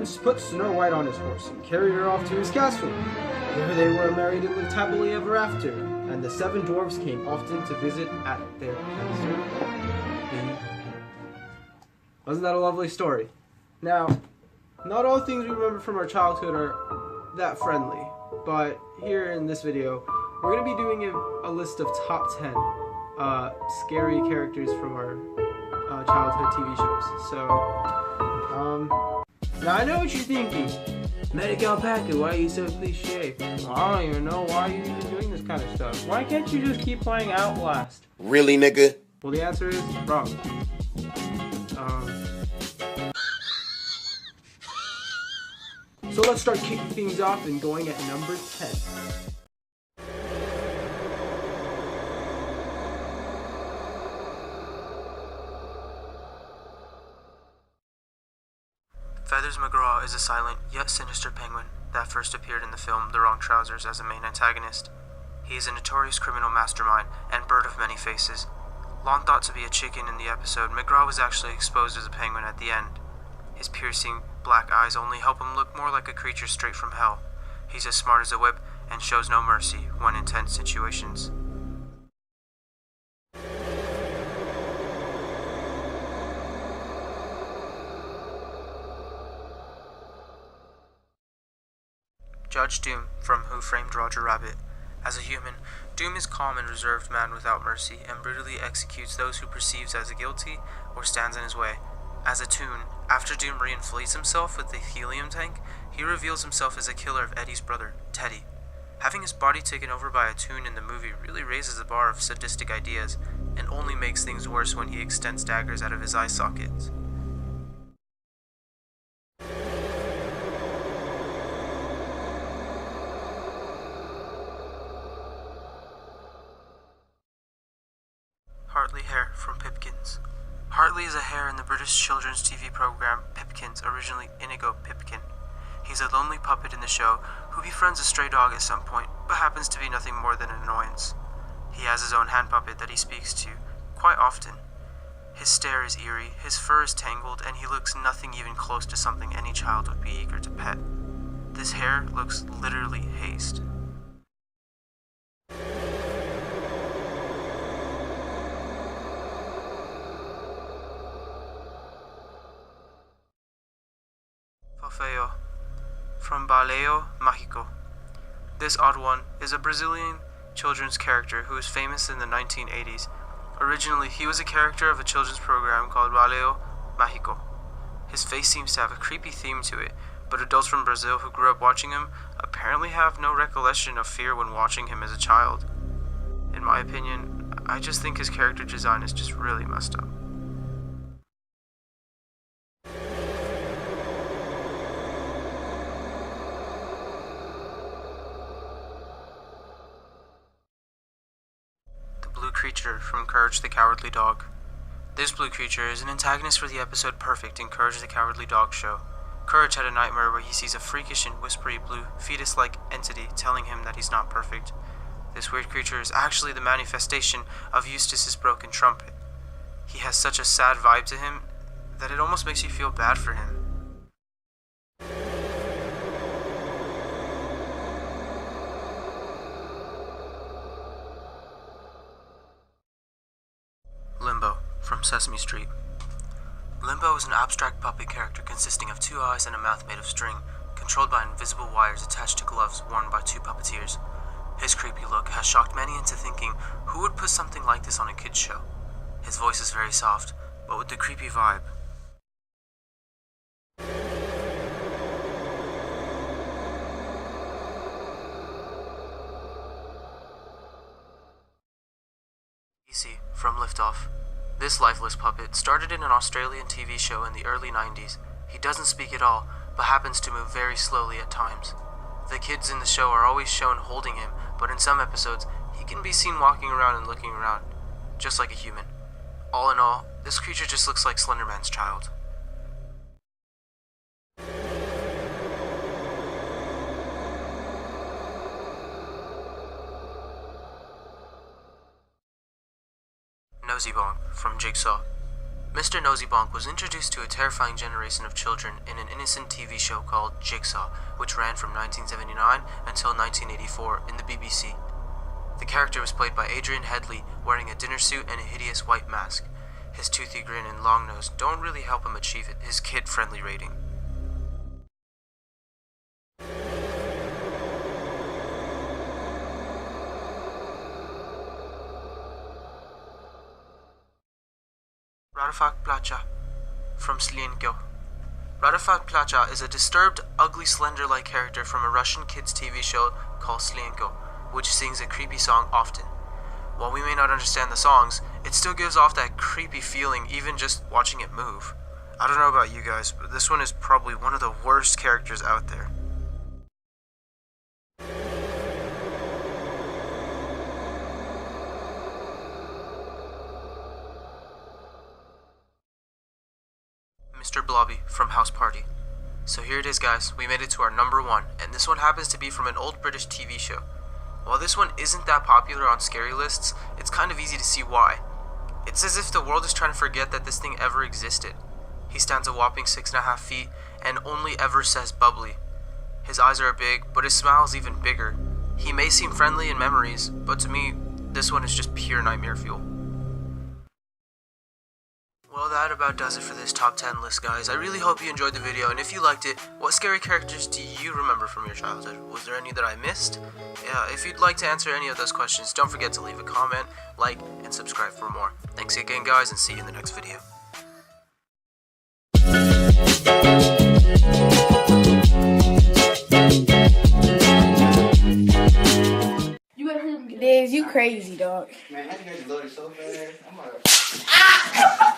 prince put Snow White on his horse and carried her off to his castle. There they were married and lived happily ever after, and the 7 dwarfs came often to visit at their castle. Wasn't that a lovely story? Now, not all things we remember from our childhood are that friendly, but here in this video, we're going to be doing a list of top 10 scary characters from our childhood TV shows. So, now I know what you're thinking. Medicalpacas, why are you so cliche? Well, I don't even know why you're even doing this kind of stuff. Why can't you just keep playing Outlast? Really, nigga? Well, the answer is wrong. So let's start kicking things off and going at number 10. Feathers McGraw is a silent, yet sinister penguin that first appeared in the film The Wrong Trousers as a main antagonist. He is a notorious criminal mastermind and bird of many faces. Long thought to be a chicken in the episode, McGraw was actually exposed as a penguin at the end. His piercing, black eyes only help him look more like a creature straight from hell. He's as smart as a whip and shows no mercy when in tense situations. Judge Doom from Who Framed Roger Rabbit. As a human, Doom is calm and reserved man without mercy and brutally executes those who perceives as guilty or stands in his way. As a toon, after Doom reinflates himself with the helium tank, he reveals himself as a killer of Eddie's brother, Teddy. Having his body taken over by a toon in the movie really raises the bar of sadistic ideas, and only makes things worse when he extends daggers out of his eye sockets. Hartley Hare from Pipkins. Hartley is a hare in the British children's TV program Pipkins, originally Inigo Pipkin. He's a lonely puppet in the show who befriends a stray dog at some point, but happens to be nothing more than an annoyance. He has his own hand puppet that he speaks to quite often. His stare is eerie, his fur is tangled, and he looks nothing even close to something any child would be eager to pet. This hare looks literally hazed. Fofeo from Baleo Mágico. This odd one is a Brazilian children's character who was famous in the 1980s. Originally, he was a character of a children's program called Baleo Mágico. His face seems to have a creepy theme to it, but adults from Brazil who grew up watching him apparently have no recollection of fear when watching him as a child. In my opinion, I just think his character design is just really messed up. Creature from Courage the Cowardly Dog. This blue creature is an antagonist for the episode Perfect in Courage the Cowardly Dog show. Courage had a nightmare where he sees a freakish and whispery blue, fetus-like entity telling him that he's not perfect. This weird creature is actually the manifestation of Eustace's broken trumpet. He has such a sad vibe to him that it almost makes you feel bad for him. Limbo from Sesame Street. Limbo is an abstract puppet character consisting of 2 eyes and a mouth made of string, controlled by invisible wires attached to gloves worn by 2 puppeteers. His creepy look has shocked many into thinking, who would put something like this on a kids show? His voice is very soft, but with the creepy vibe. Easy from Liftoff. This lifeless puppet started in an Australian TV show in the early 90s. He doesn't speak at all, but happens to move very slowly at times. The kids in the show are always shown holding him, but in some episodes, he can be seen walking around and looking around, just like a human. All in all, this creature just looks like Slenderman's child. Nosy Bong from Jigsaw. Mr. Nosybonk was introduced to a terrifying generation of children in an innocent TV show called Jigsaw, which ran from 1979 until 1984 in the BBC. The character was played by Adrian Headley, wearing a dinner suit and a hideous white mask. His toothy grin and long nose don't really help him achieve his kid-friendly rating. Radofak Placha from Slienko. Radofak Placha is a disturbed, ugly, slender-like character from a Russian kids' TV show called Slienko, which sings a creepy song often. While we may not understand the songs, it still gives off that creepy feeling even just watching it move. I don't know about you guys, but this one is probably one of the worst characters out there. Mr. Blobby from House Party. So here it is, guys, we made it to our number 1, and this one happens to be from an old British TV show. While this one isn't that popular on scary lists, it's kind of easy to see why. It's as if the world is trying to forget that this thing ever existed. He stands a whopping 6.5 feet and only ever says bubbly. His eyes are big, but his smile is even bigger. He may seem friendly in memories, but to me, this one is just pure nightmare fuel. Well, that about does it for this top 10 list, guys. I really hope you enjoyed the video, and if you liked it, what scary characters do you remember from your childhood? Was there any that I missed? If you'd like to answer any of those questions, don't forget to leave a comment, like, and subscribe for more. Thanks again, guys, and see you in the next video. Diz, you crazy, dog. Man, I think I just loaded so fast. I'm like, ah!